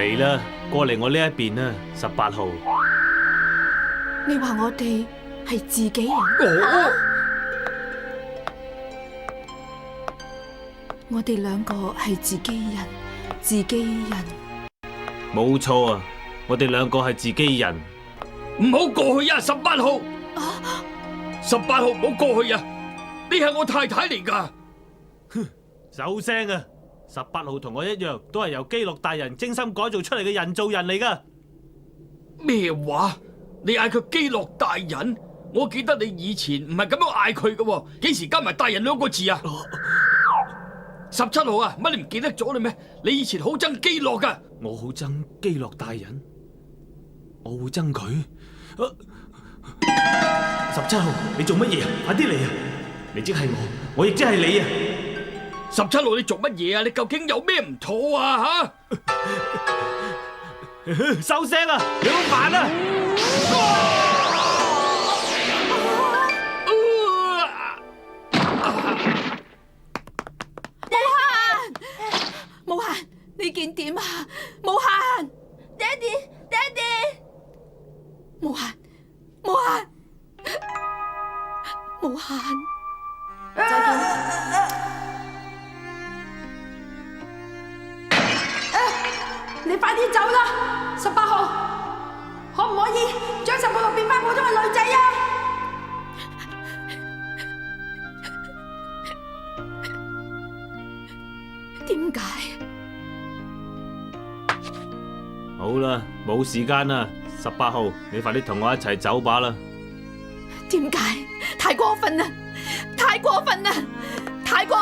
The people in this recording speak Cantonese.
嚟啦，過嚟我呢一邊啦，18號。你話我哋係自己人？我哋兩個係自己人，自己人。冇錯啊，我哋兩個係自己人。唔好過去啊，18號！18號唔好過去啊！你係我太太嚟噶。收聲啊！18號同我一樣，都係由基洛大人精心改造出嚟嘅人造人嚟噶。咩話？你嗌佢基洛大人？我記得你以前唔係咁樣嗌佢噶，幾時加埋大人兩個字啊？17號啊，乜你唔記得咗你咩？你以前好憎基洛噶。我好憎基洛大人，我會憎佢。17號，你做乜嘢啊？快啲嚟啊！你即係我亦即係你啊！17號，你做乜嘢啊？你究竟有咩唔妥啊？吓！收聲啊！你好煩啊！無限，你見點啊？無限，爹哋，爹哋，無限，無限，無限，再見。你快啲走啦！18號，可唔可以將18號變翻普通嘅女仔啊？點解？好啦，冇時間啦，18號，你快啲同我一齊走吧啦。點解？太過分啦！太過分啦！太過